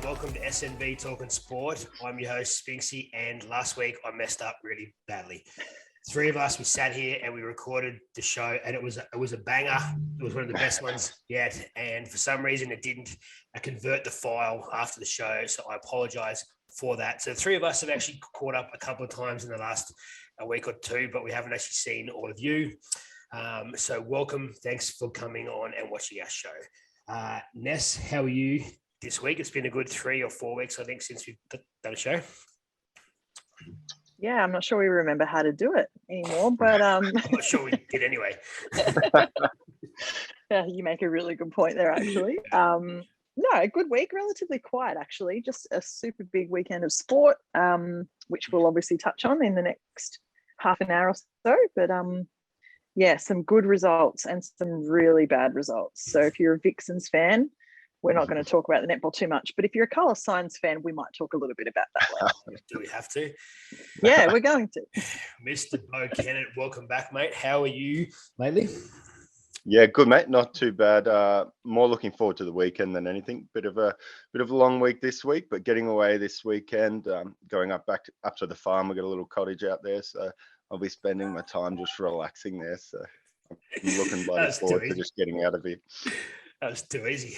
welcome to SNB Talking Sport. I'm your host, Spinksy, and last week I messed up really badly. Three of us, we sat here and we recorded the show, and it was a banger. It was one of the best ones yet, and for some reason it didn't convert the file after the show, so I apologize for that. So the three of us have actually caught up a couple of times in the last week or two, but we haven't actually seen all of you. So welcome. Thanks for coming on and watching our show. Ness, how are you this week? It's been a good 3 or 4 weeks, I think, since we've done a show. Yeah, I'm not sure we remember how to do it anymore, but I'm not sure we did anyway. Yeah, you make a really good point there, actually. No, a good week, relatively quiet, actually. Just a super big weekend of sport, which we'll obviously touch on in the next half an hour or so. But yeah, some good results and some really bad results. So if you're a Vixens fan, we're not going to talk about the netball too much. But if you're a Colour Signs fan, we might talk a little bit about that later. Do we have to? Yeah, we're going to. Mr. Bo Kennett, welcome back, mate. How are you lately? Yeah, good, mate. Not too bad. More looking forward to the weekend than anything. Bit of a long week this week, but getting away this weekend. Going up to the farm. We got a little cottage out there, so I'll be spending my time just relaxing there. So I'm looking forward to just getting out of here. That was too easy.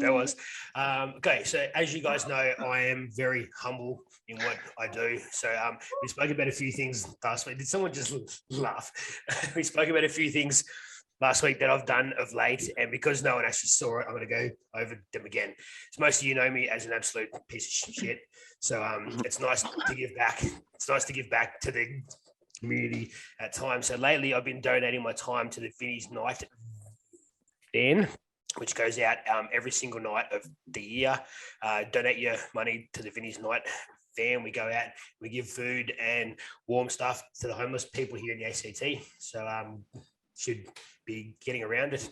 That was. Okay, so as you guys know, I am very humble in what I do. So we spoke about a few things last week. Did someone just laugh? We spoke about a few things last week that I've done of late, and because no one actually saw it, I'm going to go over them again. So most of you know me as an absolute piece of shit. So it's nice to give back. It's nice to give back to the community at times. So lately, I've been donating my time to the Vinnie's Night Van, which goes out every single night of the year. Donate your money to the Vinnie's Night Van. We go out, we give food and warm stuff to the homeless people here in the ACT. So should be getting around it.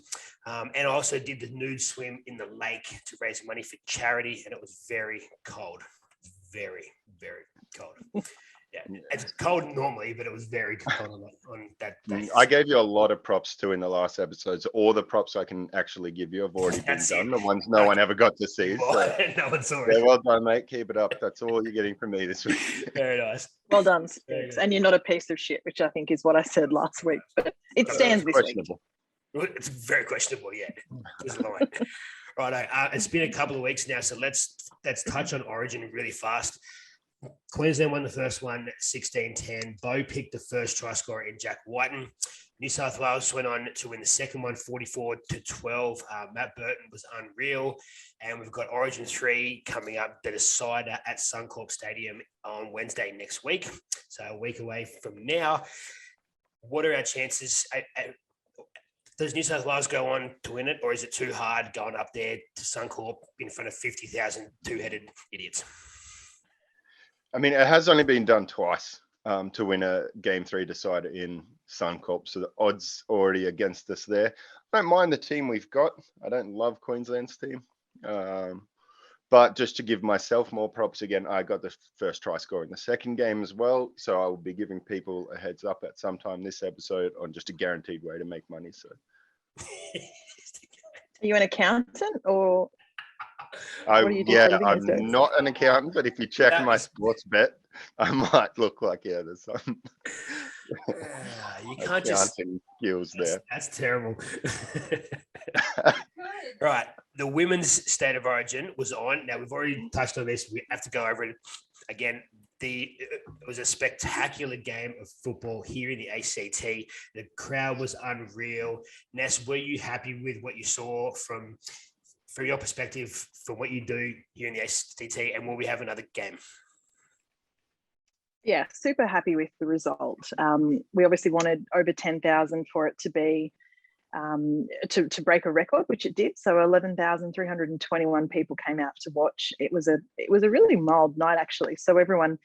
And I also did the nude swim in the lake to raise money for charity, and it was very cold. Very, very cold. Yeah, it's cold normally, but it was very cold on that day. I gave you a lot of props too in the last episode. So all the props I can actually give you have already been done. The ones no one ever got to see. So. No one saw it. Yeah, well done, mate. Keep it up. That's all you're getting from me this week. Very nice. Well done, Spinks. And you're not a piece of shit, which I think is what I said last week. But it stands this week. It's very questionable, yeah. There's a line. Right, it's been a couple of weeks now, so let's touch on Origin really fast. Queensland won the first one, 16-10. Bo picked the first try scorer in Jack Whiten. New South Wales went on to win the second one, 44-12. Matt Burton was unreal. And we've got Origin 3 coming up, the decider at Suncorp Stadium on Wednesday next week. So a week away from now. What are our chances? Does New South Wales go on to win it, or is it too hard going up there to Suncorp in front of 50,000 two-headed idiots? I mean, it has only been done twice to win a Game 3 decider in Suncorp, so the odds already against us there. I don't mind the team we've got. I don't love Queensland's team. But just to give myself more props again, I got the first try score in the second game as well, so I will be giving people a heads up at some time this episode on just a guaranteed way to make money. So, are you an accountant or... I'm not an accountant, but if you check my sports bet, I might look like there's some you can't just skills there. That's terrible. Right, the women's state of origin was on. Now we've already touched on this. We have to go over it again. It was a spectacular game of football here in the ACT. The crowd was unreal. Ness, were you happy with what you saw from your perspective, from what you do here in the ACT, and will we have another game? Yeah, super happy with the result. We obviously wanted over 10,000 for it to be to break a record, which it did. So 11,321 people came out to watch. It was a really mild night, actually. So everyone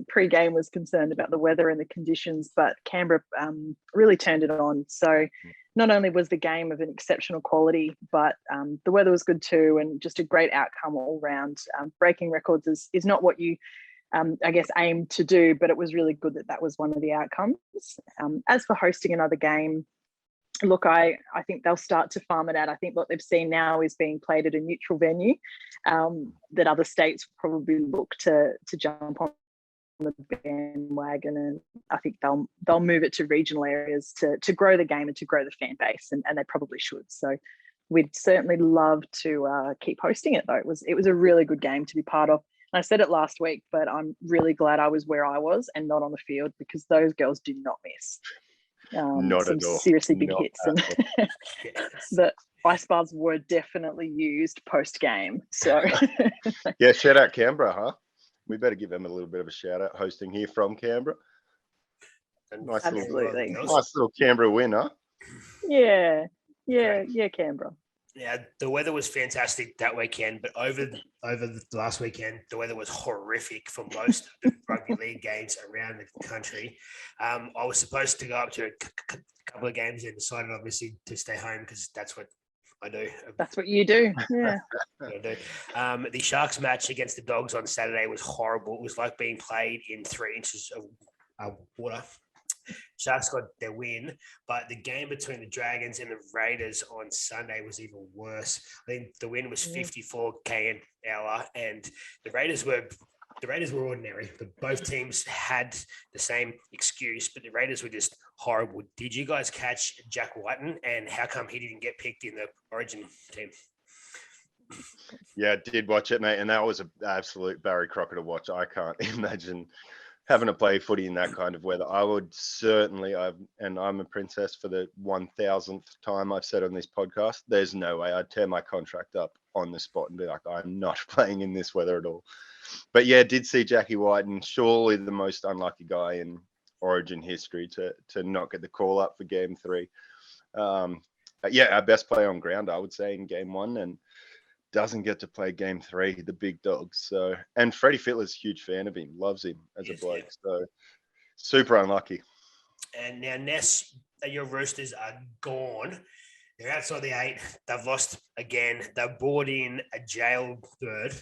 pre-game was concerned about the weather and the conditions, but Canberra really turned it on. So not only was the game of an exceptional quality, but the weather was good too, and just a great outcome all round. Breaking records is not what you, I guess, aim to do, but it was really good that was one of the outcomes. As for hosting another game, look, I think they'll start to farm it out. I think what they've seen now is being played at a neutral venue, that other states probably look to jump on the bandwagon, and I think they'll move it to regional areas to grow the game and to grow the fan base, and they probably should. So we'd certainly love to keep hosting it, though. It was a really good game to be part of. And I said it last week, but I'm really glad I was where I was and not on the field, because those girls do not miss. Not some at all. seriously big Not hits, and the ice bars were definitely used post game. So yeah, shout out Canberra, huh? We better give them a little bit of a shout out, hosting here from Canberra. Nice absolutely, little Canberra win, huh? Yeah, Canberra. Yeah, the weather was fantastic that weekend, but over the last weekend, the weather was horrific for most of the rugby league games around the country. I was supposed to go up to a couple of games and decided, obviously, to stay home because that's what I do. That's what you do. Yeah. I do. The Sharks match against the Dogs on Saturday was horrible. It was like being played in 3 inches of water. Sharks got their win, but the game between the Dragons and the Raiders on Sunday was even worse. I think the win was 54 km an hour, and the Raiders were ordinary. But both teams had the same excuse, but the Raiders were just horrible. Did you guys catch Jack Whiten, and how come he didn't get picked in the Origin team? Yeah, I did watch it, mate, and that was an absolute Barry Crocker to watch. I can't imagine having to play footy in that kind of weather. I would certainly, and I'm a princess for the 1000th time I've said on this podcast, there's no way I'd tear my contract up on the spot and be like, I'm not playing in this weather at all. But yeah, did see Jackie Whiten, surely the most unlucky guy in Origin history to not get the call up for game 3. Yeah, our best player on ground, I would say, in game 1, and doesn't get to play game 3, the big dogs. So, and Freddie Fittler's a huge fan of him, loves him as a bloke. Yeah. So super unlucky. And now, Ness, your Roosters are gone. They're outside the 8. They've lost again. They've brought in a jailbird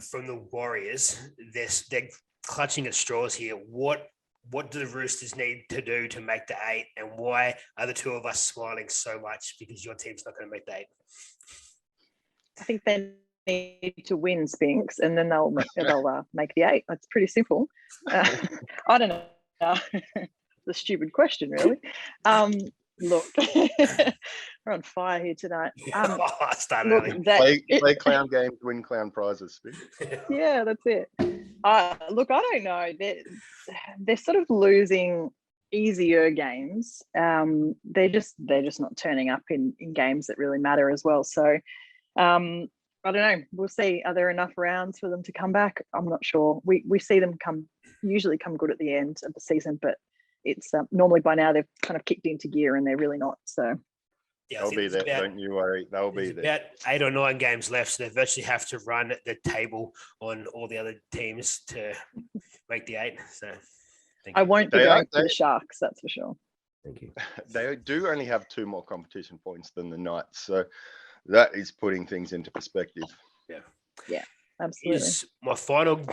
from the Warriors. They're clutching at straws here. What do the Roosters need to do to make the 8? And why are the two of us smiling so much because your team's not going to make the 8? I think they need to win, Spinks, and then they'll make the 8. That's pretty simple. I don't know. The stupid question, really. Look, we're on fire here tonight. Play clown games, win clown prizes. Yeah, that's it. Look, I don't know. They're sort of losing easier games. They're just not turning up in games that really matter as well. So I don't know. We'll see. Are there enough rounds for them to come back? I'm not sure. We see them usually come good at the end of the season, but it's normally by now they've kind of kicked into gear and they're really not. So yeah, they'll be there. Don't you worry. They'll be there. About 8 or 9 games left, so they virtually have to run the table on all the other teams to make the 8. So I won't be going for the Sharks, that's for sure. Thank you. They do only have 2 more competition points than the Knights, so that is putting things into perspective. Yeah, absolutely. My final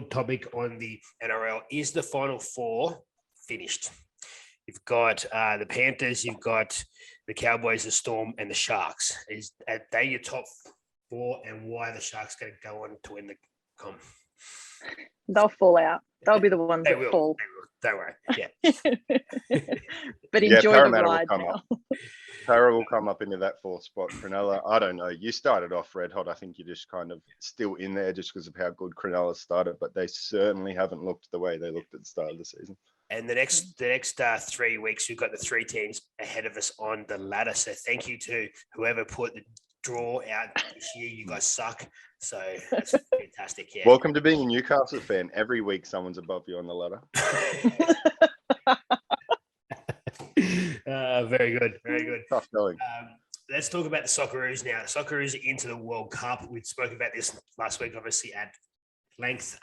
topic on the NRL is the Final 4 finished. You've got the Panthers, you've got the Cowboys, the Storm, and the Sharks. Are they your top 4, and why are the Sharks going to go on to win the comp? They'll fall out. They'll be the ones that fall. They will. Don't worry. Yeah. But enjoy the ride now. Para will come up into that 4th spot. Cronulla, I don't know. You started off red hot. I think you're just kind of still in there just because of how good Cronulla started, but they certainly haven't looked the way they looked at the start of the season. And the next 3 weeks, we've got the 3 teams ahead of us on the ladder. So thank you to whoever put the draw out this year. You guys suck. So that's fantastic. Yeah. Welcome to being a Newcastle fan. Every week, someone's above you on the ladder. Very good. Very good. Tough going. Let's talk about the Socceroos now. The Socceroos are into the World Cup. We spoke about this last week, obviously, at length.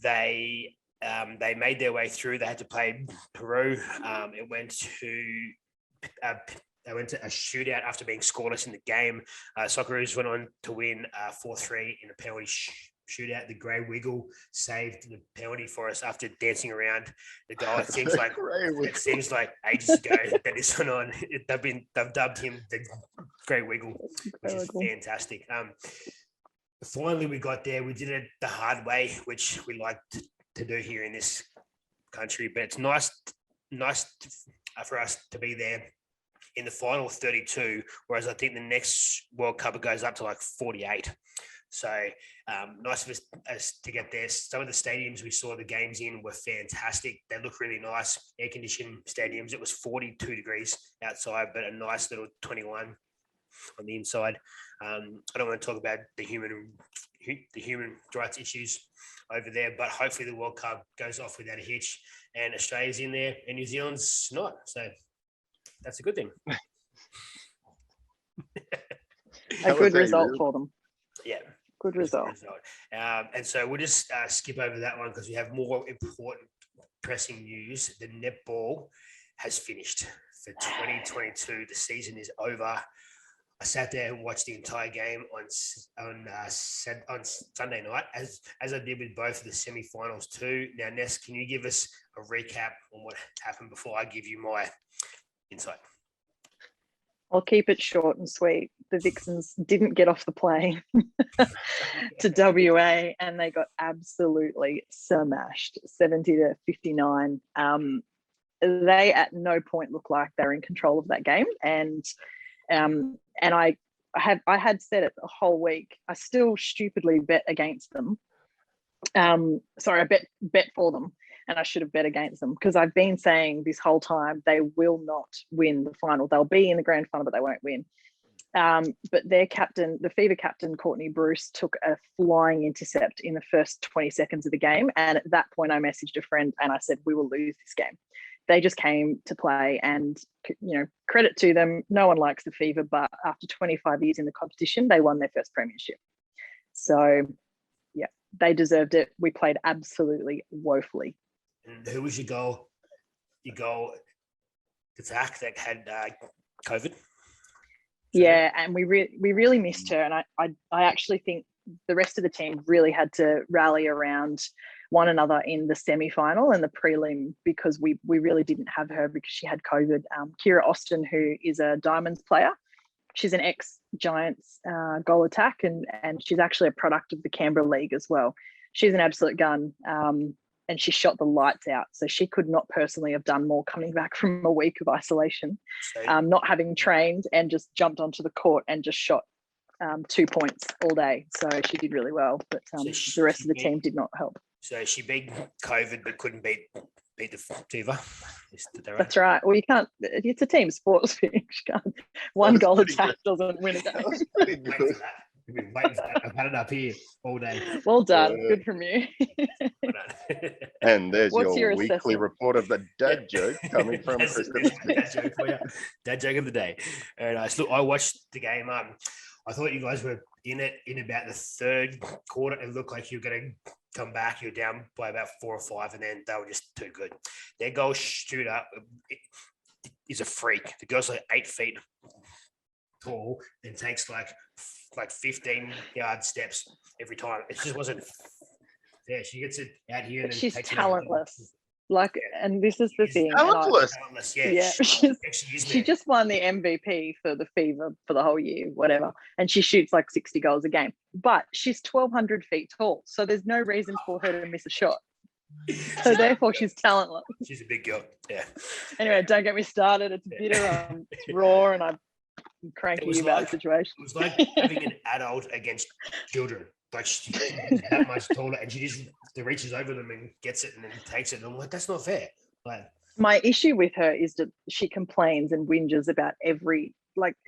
They made their way through. They had to play Peru. They went to a shootout after being scoreless in the game. Socceroos went on to win 4-3 in a penalty shootout. The Grey Wiggle saved the penalty for us after dancing around the goal. It seems like ages ago that this went on. They've dubbed him the Grey Wiggle, which is fantastic. Finally, we got there. We did it the hard way, which we like to do here in this country. But it's nice for us to be there in the final 32, whereas I think the next World Cup it goes up to like 48. So nice of us to get there. Some of the stadiums we saw the games in were fantastic. They look really nice, air-conditioned stadiums. It was 42 degrees outside, but a nice little 21 on the inside. I don't want to talk about the human rights issues over there, but hopefully the World Cup goes off without a hitch and Australia's in there and New Zealand's not. So that's a good thing. A good result for them. Yeah. Good result. And so we'll just skip over that one because we have more important pressing news. The netball has finished for 2022. The season is over. I sat there and watched the entire game on Sunday night, as I did with both of the semi-finals too. Now, Ness, can you give us a recap on what happened before I give you my insight? I'll keep it short and sweet. The Vixens didn't get off the plane to WA and they got absolutely smashed, 70-59. They at no point looked like they were in control of that game. And I had said it the whole week. I still stupidly bet against them. I bet for them. And I should have bet against them because I've been saying this whole time they will not win the final. They'll be in the grand final, but they won't win. But their captain, the Fever captain, Courtney Bruce, took a flying intercept in the first 20 seconds of the game. And at that point, I messaged a friend and I said, we will lose this game. They just came to play and, credit to them. No one likes the Fever, but after 25 years in the competition, they won their first premiership. So, yeah, they deserved it. We played absolutely woefully. And who was your goal? Your goal attack that had COVID? Yeah, and we really missed her. And I actually think the rest of the team really had to rally around one another in the semi-final and the prelim because we really didn't have her because she had COVID. Kira Austin, who is a Diamonds player, she's an ex-Giants goal attack and she's actually a product of the Canberra League as well. She's an absolute gun. And she shot the lights out. So she could not personally have done more coming back from a week of isolation, not having trained and just jumped onto the court and just shot 2 points all day. So she did really well, but the rest of the team did not help. So she beat COVID but couldn't beat the Fever. That's right. Well, you can't. It's a team sport. One goal attack doesn't win a game. I've been waiting for that. I've had it up here all day. Well done. Good from you. And there's your weekly assessment. Report of the dad joke coming from Kristen. Dad joke for you. Dad joke of the day. Very nice. Look, I watched the game. I thought you guys were in it in about the third quarter. It looked like you were going to come back. You're down by about 4 or 5, and then they were just too good. Their goal shooter is a freak. The girl's like 8 feet tall and takes like 15-yard steps every time. It just wasn't fair. She gets it out here. And she's takes talentless. And this is the thing. Talentless. Yeah. She just won the MVP for the Fever for the whole year, whatever. And she shoots like 60 goals a game. But she's 1,200 feet tall. So there's no reason for her to miss a shot. So therefore she's talentless. She's a big girl. Yeah. Anyway, don't get me started. It's bitter. It's raw and I'm cranky about the situation. It was like having an adult against children. Like she's that much taller and she just reaches over them and gets it and then takes it. And I'm like, that's not fair. Like, my issue with her is that she complains and whinges about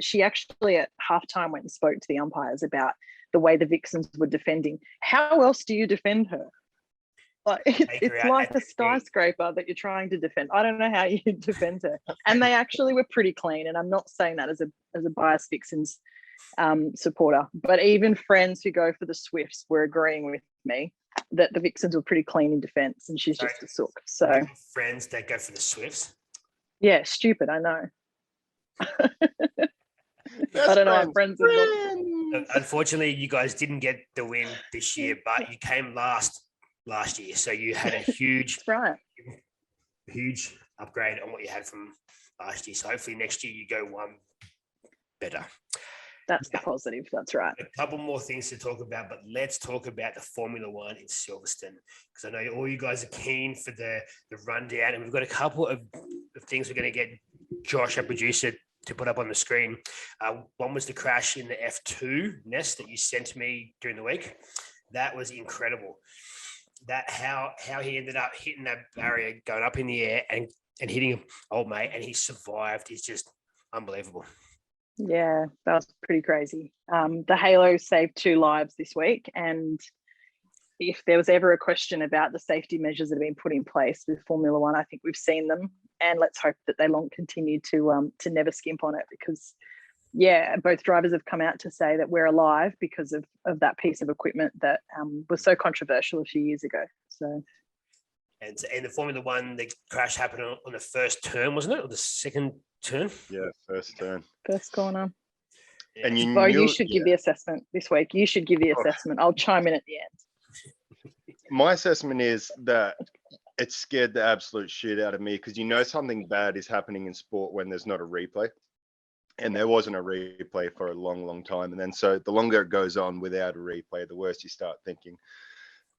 she actually at halftime went and spoke to the umpires about the way the Vixens were defending. How else do you defend her? Like it's like a skyscraper that you're trying to defend. I don't know how you defend her. And they actually were pretty clean. And I'm not saying that as a biased Vixens supporter, but even friends who go for the Swifts were agreeing with me that the Vixens were pretty clean in defence and she's just a sook. So friends that go for the Swifts? Yeah, stupid, I know. I don't know. I'm friends with them. Unfortunately, you guys didn't get the win this year, but you came last year, so you had a huge, right. huge upgrade on what you had from last year. So hopefully next year you go one better. That's the positive. That's right. A couple more things to talk about, but let's talk about the Formula One in Silverstone, because I know all you guys are keen for the rundown, and we've got a couple of things we're going to get Josh, our producer, to put up on the screen. One was the crash in the F2 nest that you sent me during the week. That was incredible. That how he ended up hitting that barrier, going up in the air and hitting an old mate, and he survived is just unbelievable. Yeah, that was pretty crazy. The Halo saved 2 lives this week, and if there was ever a question about the safety measures that have been put in place with Formula One, I think we've seen them, and let's hope that they continue to never skimp on it, because yeah, both drivers have come out to say that we're alive because of that piece of equipment that was so controversial a few years ago. So. And the Formula One, the crash happened on the first turn, wasn't it, or the second turn? Yeah, first turn. First corner. Yeah. And you should give the assessment this week. You should give the assessment. I'll chime in at the end. My assessment is that it scared the absolute shit out of me, because you know something bad is happening in sport when there's not a replay. And there wasn't a replay for a long, long time. And then so the longer it goes on without a replay, the worse you start thinking.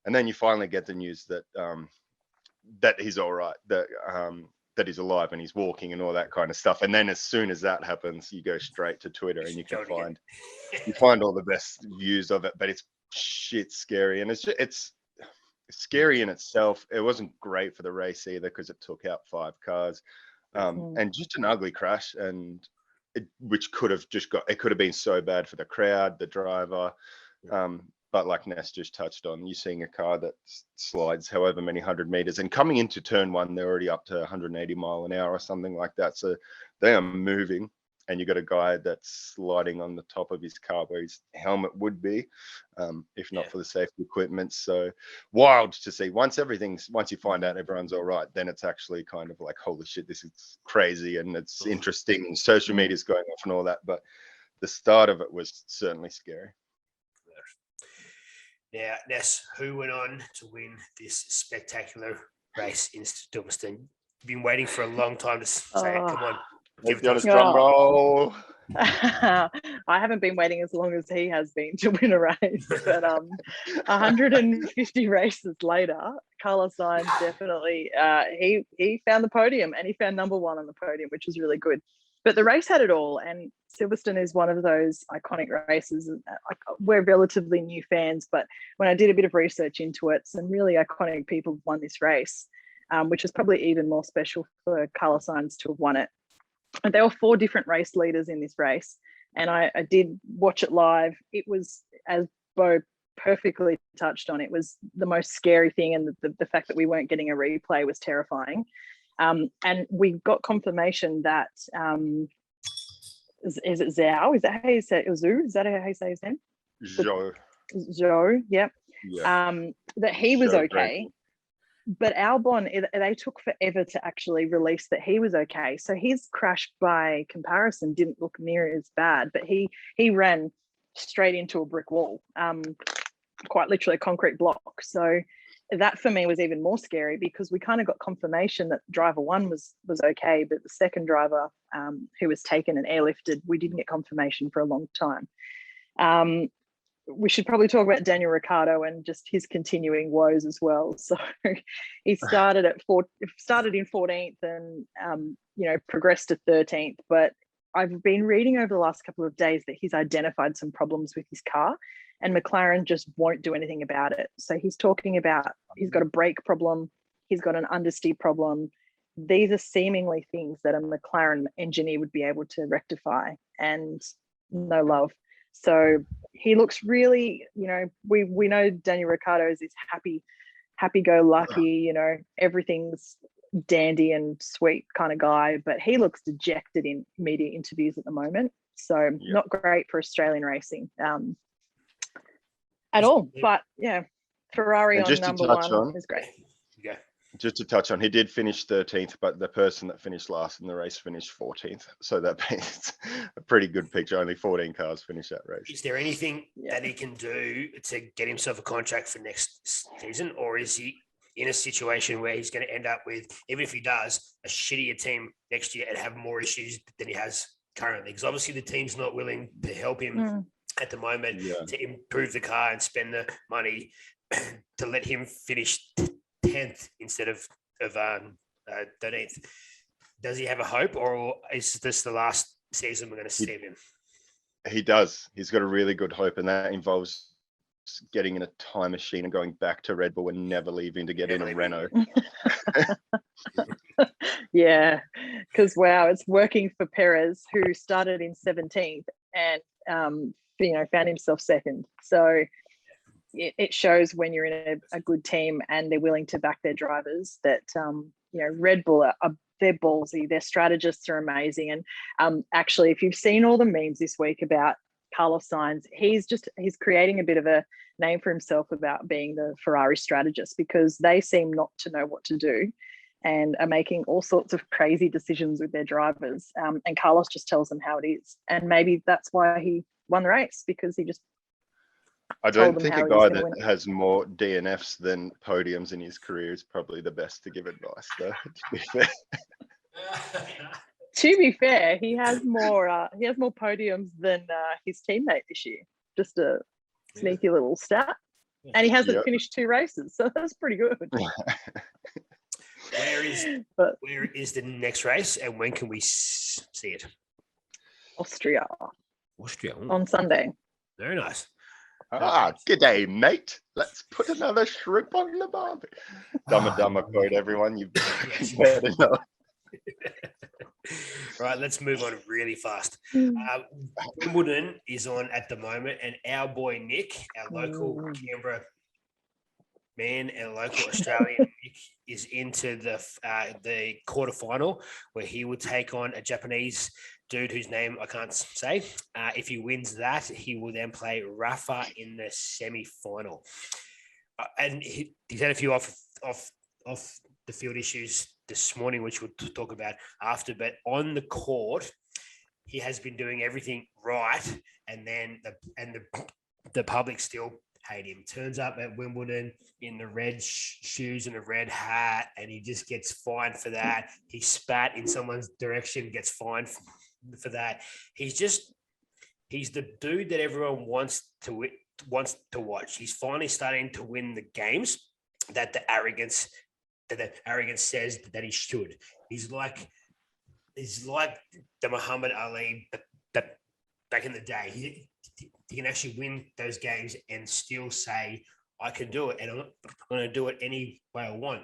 And then you finally get the news that that he's all right, that he's alive and he's walking and all that kind of stuff. And then as soon as that happens, you go straight to Twitter and you can find all the best views of it. But it's shit scary, and it's scary in itself. It wasn't great for the race either, because it took out 5 cars, and just an ugly crash, and which could have been so bad for the crowd, the driver. But like Ness just touched on, you're seeing a car that slides however many 100 meters, and coming into turn 1, they're already up to 180 mile an hour or something like that. So they are moving, and you got a guy that's sliding on the top of his car where his helmet would be, if not for the safety equipment. So wild to see. Once you find out everyone's all right, then it's actually kind of like, holy shit, this is crazy, and it's interesting, and social media's going off and all that. But the start of it was certainly scary. Now, Ness, who went on to win this spectacular race in Silverstone? You've been waiting for a long time to say it. Come on. Give it a drum roll. I haven't been waiting as long as he has been to win a race, but 150 races later, Carlos Sainz definitely he found the podium, and he found number 1 on the podium, which was really good. But the race had it all, and Silverstone is one of those iconic races. We're relatively new fans, but when I did a bit of research into it, some really iconic people have won this race, which is probably even more special for Carlos Sainz to have won it. And there were 4 different race leaders in this race, and I did watch it live. It was, as Bo perfectly touched on, it was the most scary thing, and the fact that we weren't getting a replay was terrifying. And we got confirmation that is it Zhao? Is that how you say it? Zhu? Is that how you say his name? Zhou, yep. Yeah. That he was okay. But Albon, they took forever to actually release that he was okay. So his crash, by comparison, didn't look near as bad, but he ran straight into a brick wall, quite literally a concrete block. So that for me was even more scary, because we kind of got confirmation that driver 1 was okay, but the second driver, who was taken and airlifted, we didn't get confirmation for a long time. We should probably talk about Daniel Ricciardo and just his continuing woes as well. So he started in 14th and progressed to 13th. But I've been reading over the last couple of days that he's identified some problems with his car, and McLaren just won't do anything about it. So he's talking about he's got a brake problem, he's got an understeer problem. These are seemingly things that a McLaren engineer would be able to rectify, and no love. So he looks really, we know Daniel Ricciardo is this happy-go-lucky, everything's dandy and sweet kind of guy, but he looks dejected in media interviews at the moment. So not great for Australian racing at all. But yeah, Ferrari on number 1 is great. just to touch on, he did finish 13th, but the person that finished last in the race finished 14th. So that paints a pretty good picture. Only 14 cars finished that race. Is there anything that he can do to get himself a contract for next season, or is he in a situation where he's going to end up with, even if he does, a shittier team next year and have more issues than he has currently? Because obviously the team's not willing to help him at the moment to improve the car and spend the money to let him finish 10th instead of 13th. Does he have a hope, or is this the last season we're going to see him? He does. He's got a really good hope, and that involves getting in a time machine and going back to Red Bull and never leaving to get in a Renault. Yeah, because wow, it's working for Perez, who started in 17th and found himself second. So it shows when you're in a good team and they're willing to back their drivers that Red Bull they're ballsy. Their strategists are amazing. And actually, if you've seen all the memes this week about Carlos Sainz, he's creating a bit of a name for himself about being the Ferrari strategist, because they seem not to know what to do and are making all sorts of crazy decisions with their drivers. And Carlos just tells them how it is. And maybe that's why he won the race, because he just I don't think a guy that has more DNFs than podiums in his career is probably the best to give advice, though, to be fair. To be fair, he has more podiums than his teammate this year. Just a sneaky little stat. And he hasn't finished 2 races, so that's pretty good. Where is the next race, and when can we see it? Austria. Ooh. On Sunday. Very nice. G'day, mate. Let's put another shrimp on the barbie. Dumber quote, everyone. You better know. Right, let's move on really fast. Wimbledon is on at the moment, and our boy Nick, our local Canberra man and local Australian Nick, is into the quarterfinal, where he will take on a Japanese dude whose name I can't say. If he wins that, he will then play Rafa in the semi-final. And he's had a few off the field issues this morning, which we'll talk about after. But on the court, he has been doing everything right, and then the public still hate him. Turns up at Wimbledon in the red shoes and a red hat, and he just gets fined for that. He spat in someone's direction, gets fined for that. He's the dude that everyone wants to watch. He's finally starting to win the games that the arrogance says that he should. He's like the Muhammad Ali that back in the day. He can actually win those games and still say, I can do it, and I'm going to do it any way I want.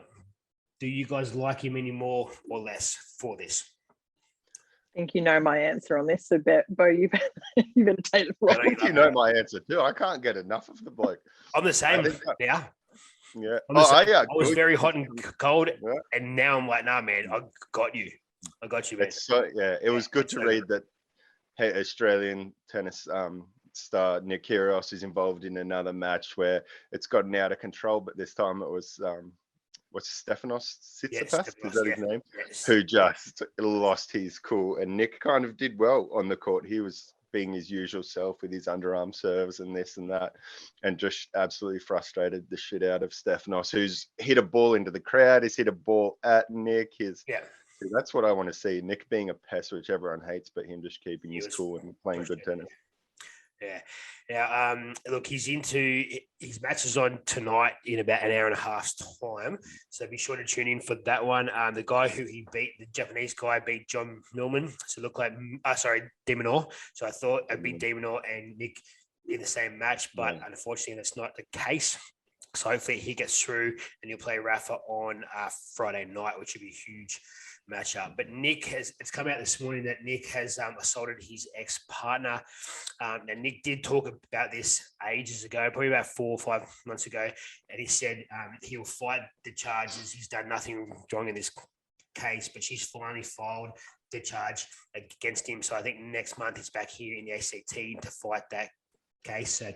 Do you guys like him any more or less for this? I think you know my answer on this, so Bo, you better take it. I think you know my answer too. I can't get enough of the bloke. I'm the same now. Yeah. I was very hot and cold, and now I'm like, nah, man, I got you, man. It was good to read that. Hey, Australian tennis star Nick Kyrgios is involved in another match where it's gotten out of control, but this time it was Stefanos Tsitsipas, is that his name? Yes. Who just lost his cool, and Nick kind of did well on the court. He was being his usual self with his underarm serves and this and that, and just absolutely frustrated the shit out of Stefanos, who's hit a ball into the crowd. He's hit a ball at Nick. That's what I want to see. Nick being a pest, which everyone hates, but him just keeping his cool and playing good tennis. Yeah. Now, look, he's into his match is on tonight in about an hour and a half's time. So be sure to tune in for that one. The guy who he beat, the Japanese guy, beat John Millman. So it looked like, De Minaur. So I thought it'd be De Minaur and Nick in the same match, but unfortunately that's not the case. So hopefully he gets through and he'll play Rafa on Friday night, which would be a huge matchup. But it's come out this morning that Nick has assaulted his ex-partner. Now Nick did talk about this ages ago, probably about 4 or 5 months ago, and he said he'll fight the charges. He's done nothing wrong in this case, but she's finally filed the charge against him. So I think next month he's back here in the ACT to fight that case. So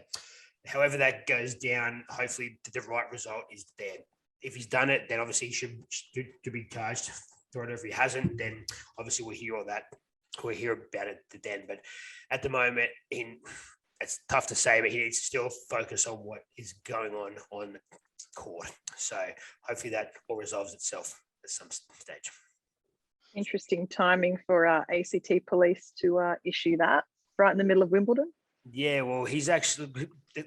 however that goes down, hopefully the right result is there. if he's done it, then obviously he should be charged for it. If he hasn't, then obviously we'll hear all that. We'll hear about it then. But at the moment, it's tough to say, but he needs to still focus on what is going on court. So hopefully that all resolves itself at some stage. Interesting timing for ACT Police to issue that right in the middle of Wimbledon. Yeah, well, he's actually. I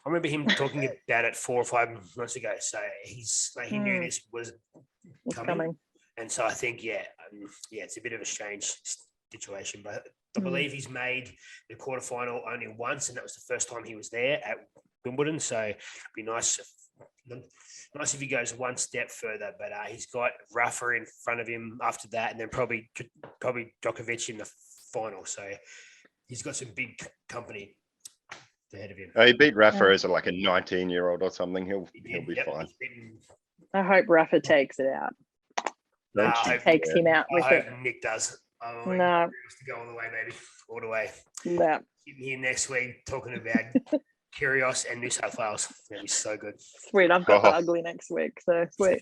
remember him talking about it 4 or 5 months ago. So he knew this was coming. And so I think, it's a bit of a strange situation, but I believe he's made the quarterfinal only once, and that was the first time he was there at Wimbledon. So it'd be nice if he goes one step further. But he's got Rafa in front of him after that, and then probably Djokovic in the final. So he's got some big company ahead of him. He beat Rafa as like a 19-year-old or something. He'll be fine. I hope Rafa takes it out. Takes him out with it. Nick does. No. To go all the way, maybe. All the way. No. Here next week talking about Kyrgios and New South Wales. That'd be so good. Sweet. I've got the ugly next week, so sweet.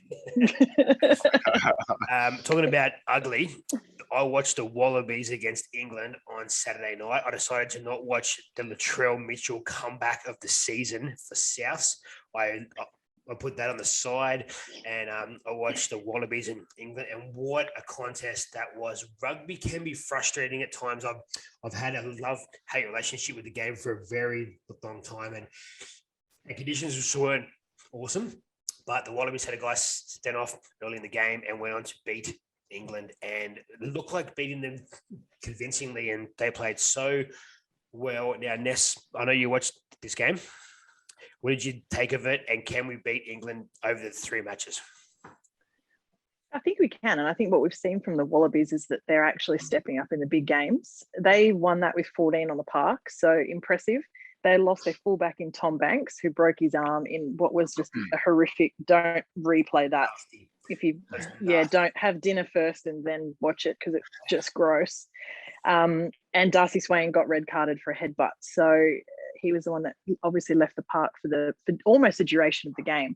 Talking about ugly, I watched the Wallabies against England on Saturday night. I decided to not watch the Latrell Mitchell comeback of the season for Souths. I put that on the side, and I watched the Wallabies in England, and what a contest that was. Rugby can be frustrating at times. I've had a love-hate relationship with the game for a very long time, and the conditions just weren't awesome, but the Wallabies had a guy stand off early in the game and went on to beat England, and it looked like beating them convincingly, and they played so well. Now, Ness, I know you watched this game. What did you take of it, and can we beat England over the 3 matches? I think we can, and I think what we've seen from the Wallabies is that they're actually stepping up in the big games. They won that with 14 on the park, so impressive. They lost their fullback in Tom Banks, who broke his arm in what was just a horrific. Don't replay that. If you, don't have dinner first and then watch it because it's just gross. And Darcy Swain got red carded for a headbutt, so he was the one that obviously left the park for almost the duration of the game.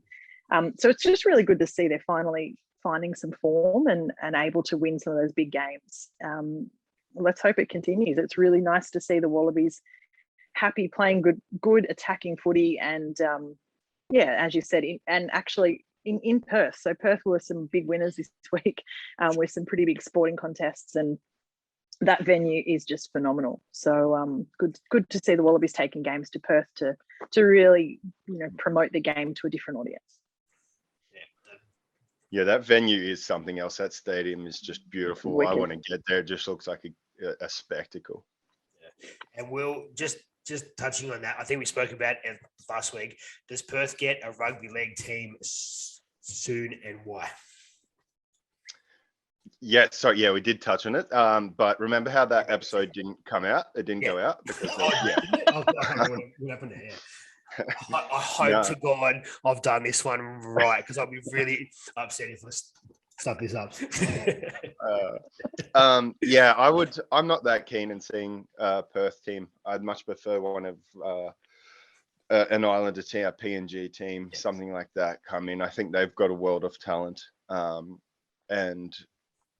So it's just really good to see they're finally finding some form and able to win some of those big games. Let's hope it continues. It's really nice to see the Wallabies happy playing good attacking footy, and as you said, actually in Perth. So Perth were some big winners this week with some pretty big sporting contests, and that venue is just phenomenal. So good to see the Wallabies taking games to Perth to really promote the game to a different audience. Yeah, that venue is something else. That stadium is just beautiful. Wicked. I want to get there. It just looks like a spectacle. Yeah. And we'll just touching on that, I think we spoke about it last week. Does Perth get a rugby league team soon, and why? Yeah, so we did touch on it. But remember how that episode didn't come out? It didn't go out because I don't know what happened there. Yeah. I hope to God I've done this one right, because I'll be really upset if I stuck this up. I would. I'm not that keen in seeing a Perth team. I'd much prefer one of an Islander team, a PNG team, something like that come in. I think they've got a world of talent and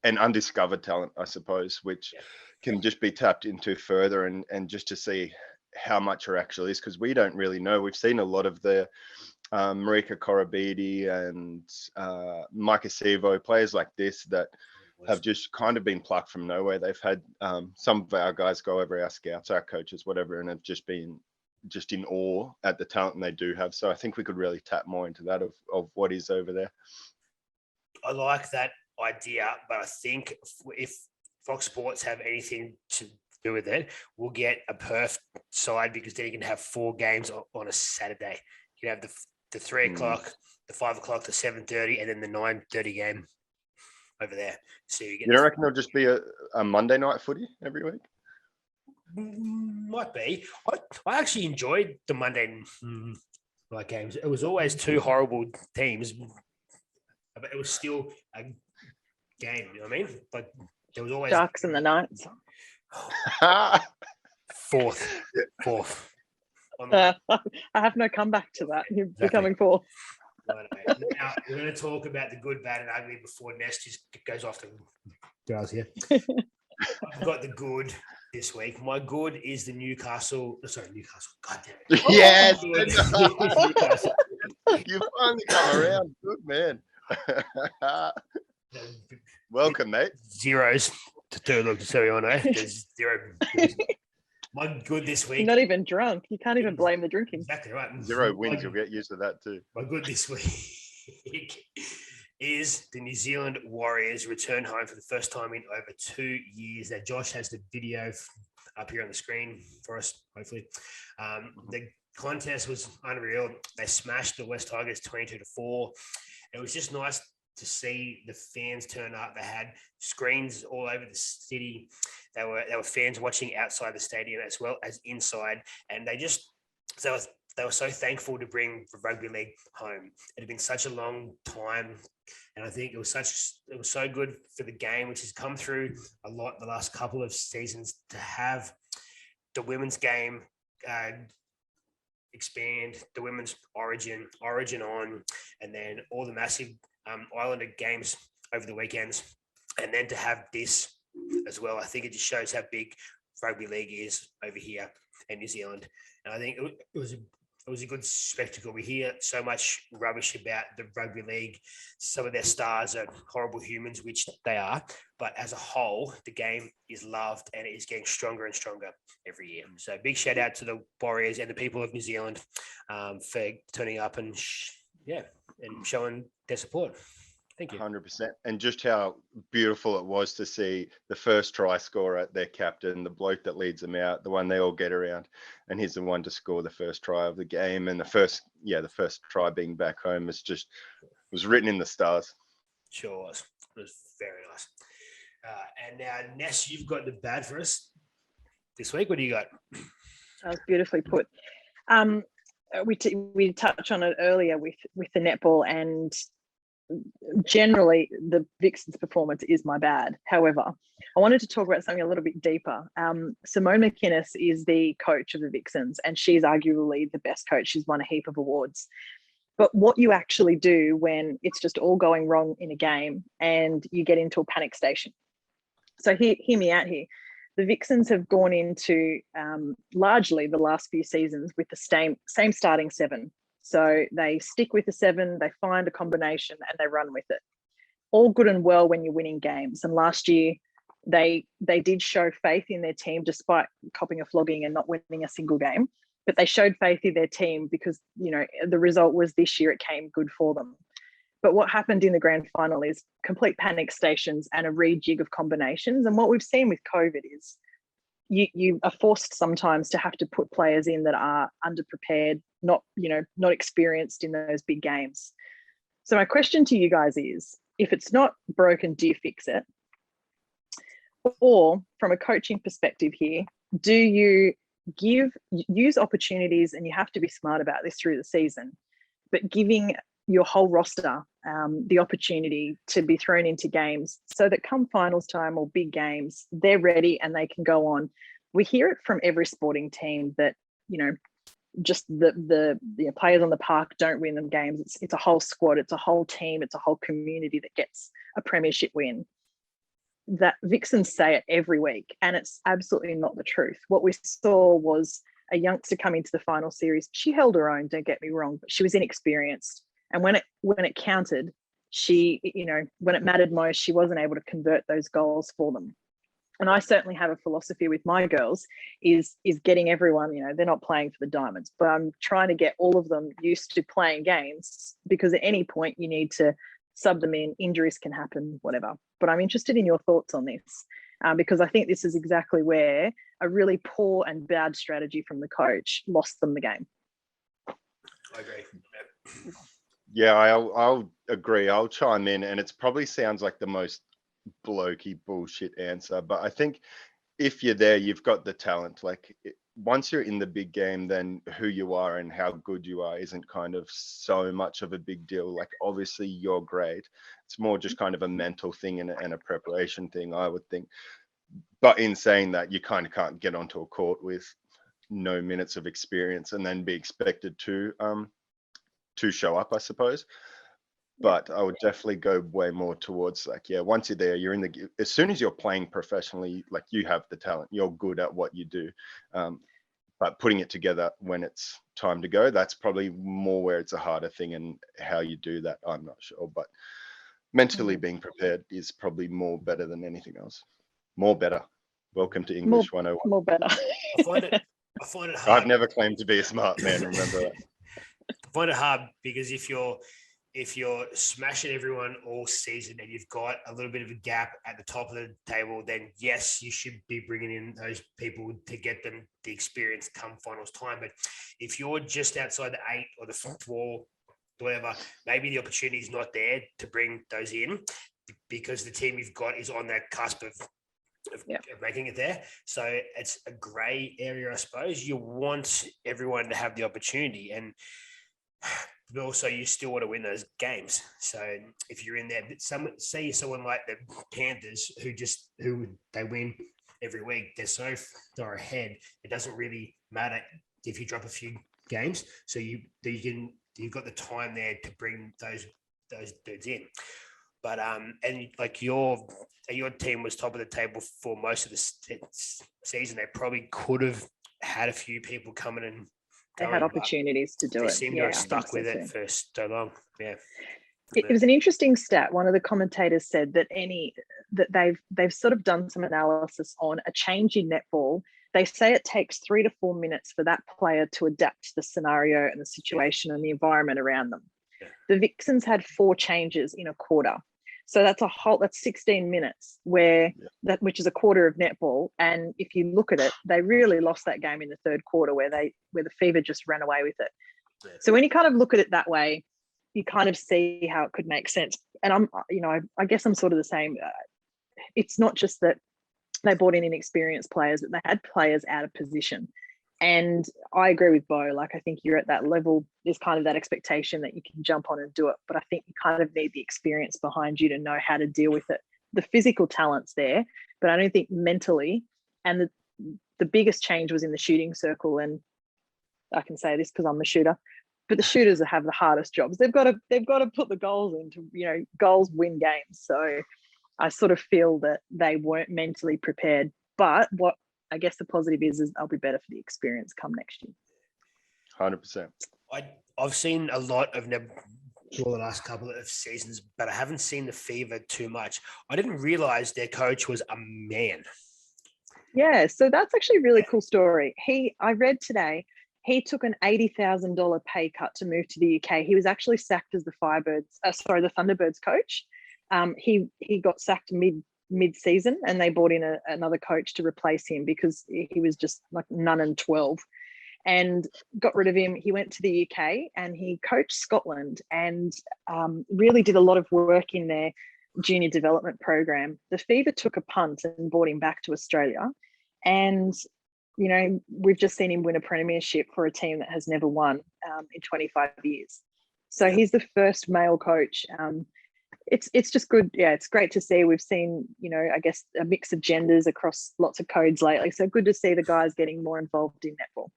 undiscovered talent, I suppose, which can just be tapped into further and just to see how much there actually is, because we don't really know. We've seen a lot of the Marika Korobidi and Micah Sivo, players like this that have just kind of been plucked from nowhere. They've had some of our guys go over, our scouts, our coaches, whatever, and have just been just in awe at the talent they do have. So I think we could really tap more into that of what is over there. I like that idea, but I think if Fox Sports have anything to do with it, we'll get a Perth side, because then you can have 4 games on a Saturday. You can have the 3 o'clock, the 5 o'clock, the 7:30, and then the 9:30 game over there. So you don't reckon there'll just be a Monday night footy every week? Might be. I actually enjoyed the Monday night games. It was always 2 horrible teams, but it was still a game. You know what I mean? But there was always Sharks and the Knights. Fourth. I have no comeback to that. You're becoming fourth. Now, we're going to talk about the good, bad, and ugly before Nest just goes off to girls here. I've got the good this week. My good is the Newcastle. Newcastle. God damn it. Yes, Newcastle. you finally come around. Good man. Welcome, mate. Zeros to look, so you all know. There's zero. My good this week. You're not even drunk. You can't even blame the drinking. Exactly right. 0 wins. You'll get used to that too. My good this week is the New Zealand Warriors return home for the first time in over 2 years. Now, Josh has the video up here on the screen for us, hopefully. The contest was unreal. They smashed the West Tigers 22-4. It was just nice to see the fans turn up. They had screens all over the city. There were fans watching outside the stadium as well as inside, and they were so thankful to bring the rugby league home. It had been such a long time, and I think it was so good for the game, which has come through a lot the last couple of seasons, to have the women's game expand, the women's origin on, and then all the massive Islander games over the weekends, and then to have this as well. I think it just shows how big rugby league is over here in New Zealand, and I think it was a good spectacle. We hear so much rubbish about the rugby league. Some of their stars are horrible humans, which they are, but as a whole, the game is loved and it is getting stronger and stronger every year. So big shout out to the Warriors and the people of New Zealand for turning up and showing their support. Thank you. 100%. And just how beautiful it was to see the first try scorer, their captain, the bloke that leads them out, the one they all get around, and he's the one to score the first try of the game. And the first try being back home was written in the stars. Sure was. It was very nice. And now, Ness, you've got the bad for us this week. What do you got? That was beautifully put. We touched on it earlier with the netball, and generally the Vixens' performance is my bad. However, I wanted to talk about something a little bit deeper. Simone McInnes is the coach of the Vixens, and she's arguably the best coach. She's won a heap of awards. But what you actually do when it's just all going wrong in a game and you get into a panic station. So hear me out here. The Vixens have gone into largely the last few seasons with the same starting seven. So they stick with the seven, they find a combination and they run with it. All good and well when you're winning games. And last year, they did show faith in their team despite copping a flogging and not winning a single game. But they showed faith in their team because, the result was this year it came good for them. But what happened in the grand final is complete panic stations and a rejig of combinations. And what we've seen with COVID is you are forced sometimes to have to put players in that are underprepared, not experienced in those big games. So my question to you guys is, if it's not broken, do you fix it? Or from a coaching perspective here, do you use opportunities, and you have to be smart about this through the season, but giving your whole roster the opportunity to be thrown into games so that come finals time or big games, they're ready and they can go on. We hear it from every sporting team that, just the players on the park don't win them games. It's a whole squad, it's a whole team, it's a whole community that gets a premiership win. That Vixens say it every week, and it's absolutely not the truth. What we saw was a youngster come into the final series. She held her own, don't get me wrong, but she was inexperienced. And when it counted, she, when it mattered most, she wasn't able to convert those goals for them. And I certainly have a philosophy with my girls is getting everyone, they're not playing for the diamonds, but I'm trying to get all of them used to playing games, because at any point you need to sub them in, injuries can happen, whatever. But I'm interested in your thoughts on this, because I think this is exactly where a really poor and bad strategy from the coach lost them the game. I agree. Yeah, I'll agree. I'll chime in, and it probably sounds like the most blokey bullshit answer, but I think if you're there, you've got the talent. Once you're in the big game, then who you are and how good you are isn't kind of so much of a big deal. Obviously you're great. It's more just kind of a mental thing and a preparation thing, I would think. But in saying that, you kind of can't get onto a court with no minutes of experience and then be expected to to show up, I suppose. But I would definitely go way more towards like, once you're there, you're in the, as soon as you're playing professionally, like you have the talent, you're good at what you do. But putting it together when it's time to go, that's probably more where it's a harder thing, and how you do that, I'm not sure. But mentally being prepared is probably more better than anything else. More better. Welcome to English 101. More better. I find it hard. I've never claimed to be a smart man, remember that. I find it hard because if you're smashing everyone all season and you've got a little bit of a gap at the top of the table, then yes, you should be bringing in those people to get them the experience come finals time. But if you're just outside the 8 or the 4, whatever, maybe the opportunity is not there to bring those in because the team you've got is on that cusp of making it there. So it's a grey area, I suppose. You want everyone to have the opportunity, but also you still want to win those games. So if you're in there, say someone like the Panthers who they win every week, they're so far ahead, it doesn't really matter if you drop a few games. So you've got the time there to bring those dudes in. But and like your team was top of the table for most of the season. They probably could have had a few people coming in. They had opportunities to do it. They seem to have stuck with it for so long. Yeah. It was an interesting stat. One of the commentators said that they've sort of done some analysis on a change in netball. They say it takes 3 to 4 minutes for that player to adapt to the scenario and the situation and the environment around them. Yeah. The Vixens had 4 changes in a quarter. So that's 16 minutes which is a quarter of netball. And if you look at it, they really lost that game in the third quarter where the Fever just ran away with it. Yeah. So when you kind of look at it that way, you kind of see how it could make sense. And I guess I'm sort of the same. It's not just that they brought in inexperienced players, but they had players out of position. And I agree with Bo. Like, I think you're at that level. There's kind of that expectation that you can jump on and do it. But I think you kind of need the experience behind you to know how to deal with it. The physical talent's there, but I don't think mentally. And the biggest change was in the shooting circle. And I can say this because I'm a shooter, but the shooters have the hardest jobs. They've got to put the goals into, goals win games. So I sort of feel that they weren't mentally prepared. But what I guess the positive is I'll be better for the experience come next year. 100%. I've seen a lot of netball the last couple of seasons, but I haven't seen the Fever too much. I didn't realize their coach was a man. Yeah, so that's actually a really cool story. I read today, he took an $80,000 pay cut to move to the UK. He was actually sacked as the Thunderbirds coach. He got sacked mid-season, and they brought in another coach to replace him because he was just like none and 12, and got rid of him. He went to the UK and he coached Scotland and really did a lot of work in their junior development program. The Fever took a punt and brought him back to Australia, and we've just seen him win a premiership for a team that has never won in 25 years. So he's the first male coach. It's just good. Yeah, it's great to see. We've seen, I guess, a mix of genders across lots of codes lately. So good to see the guys getting more involved in netball.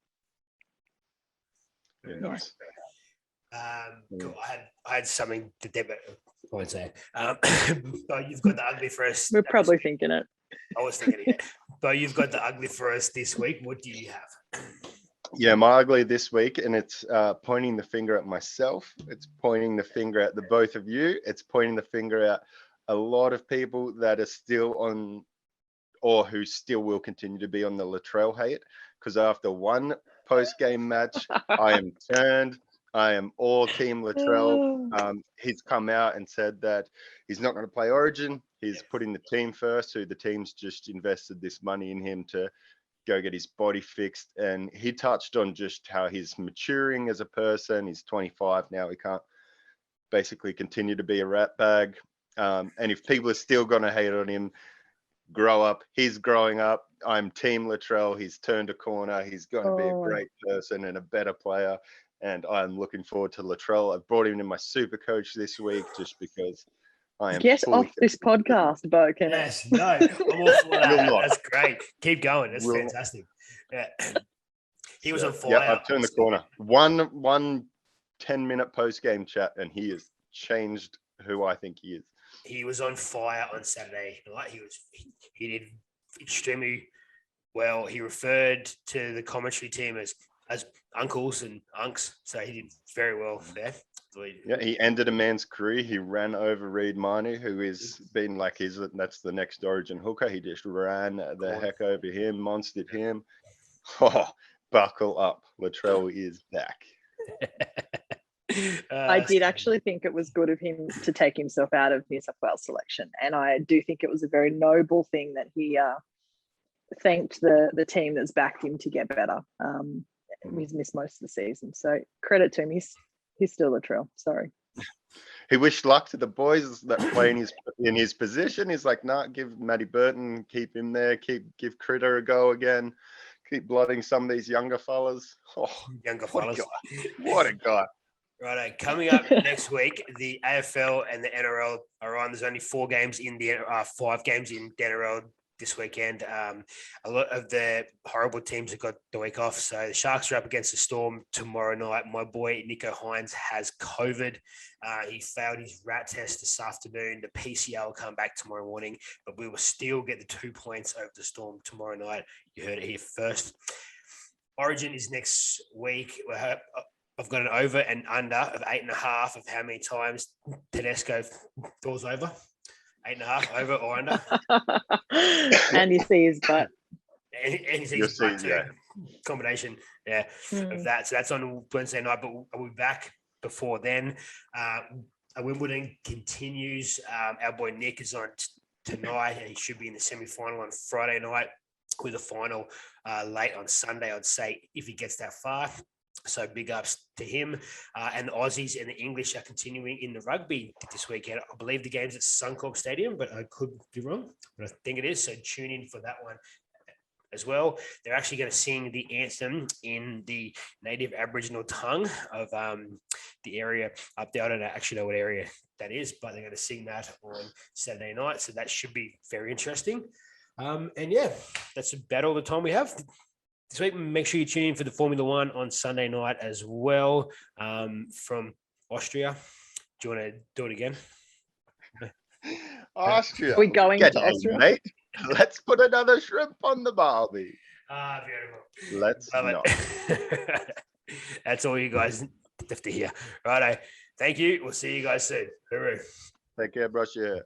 Yeah, nice. Cool. I had something to debate. I won't say. But you've got the ugly for us. We're probably thinking it. I was thinking it. But you've got the ugly for us this week. What do you have? Yeah, my ugly this week, and it's pointing the finger at myself. It's pointing the finger at the both of you. It's pointing the finger at a lot of people that are still on, or who still will continue to be on the Latrell hate. Because after one post-game match, I am turned. I am all Team Latrell. He's come out and said that he's not going to play Origin. He's putting the team first, who the team's just invested this money in him to go get his body fixed. And he touched on just how he's maturing as a person. He's 25 now. He can't basically continue to be a rat bag. And if people are still going to hate on him, grow up. He's growing up. I'm Team Latrell. He's turned a corner. He's going to be a great person and a better player. And I'm looking forward to Latrell. I've brought him in my super coach this week just because I am. Get off this podcast, Bo. Yes, no, I'm all for that. That's great. Keep going. That's fantastic. Yeah. He was on fire. Yeah, I've turned the corner. One 10-minute post-game chat, and he has changed who I think he is. He was on fire on Saturday night. He did extremely well. He referred to the commentary team as uncles and unks, so he did very well there. Yeah, he ended a man's career. He ran over Reid Miney, who is been like that's the next Origin hooker. He just ran the heck over him, monstered him. Oh, buckle up. Latrell is back. I did actually think it was good of him to take himself out of New South Wales selection. And I do think it was a very noble thing that he thanked the team that's backed him to get better. He's missed most of the season. So credit to him. He's still a Latrell. Sorry. He wished luck to the boys that play in his position. He's like, nah, give Matty Burton, keep him there, give Critter a go again, keep blooding some of these younger fellas. Oh, younger fellas. What a guy. Righto, coming up next week, the AFL and the NRL are on. There's only 4 games in the 5 games in the NRL this weekend. A lot of the horrible teams have got the week off. So the Sharks are up against the Storm tomorrow night. My boy Nico Hines has COVID. He failed his rat test this afternoon. The PCR will come back tomorrow morning, but we will still get the 2 points over the Storm tomorrow night. You heard it here first. Origin is next week. I've got an over and under of 8.5 of how many times Tedesco falls over. 8.5 over or under. And you see his butt. And he sees his butt too. Combination, of that. So that's on Wednesday night, but we'll be back before then. Wimbledon continues. Our boy Nick is on tonight, and he should be in the semi-final on Friday night with a final late on Sunday, I'd say, if he gets that far. So big ups to him. And the Aussies and the English are continuing in the rugby this weekend. I believe the game's at Suncorp Stadium, but I could be wrong. But I think it is. So tune in for that one as well. They're actually going to sing the anthem in the native Aboriginal tongue of the area up there. I don't actually know what area that is, but they're going to sing that on Saturday night. So that should be very interesting. And yeah, that's about all the time we have this week. Make sure you tune in for the Formula One on Sunday night as well, from Austria. Do you want to do it again? Austria. Are we going to Austria? Mate. Let's put another shrimp on the barbie. Beautiful. Let's not. That's all you guys have to hear. Righto. Thank you. We'll see you guys soon. Hooroo. Take care, brush your hair.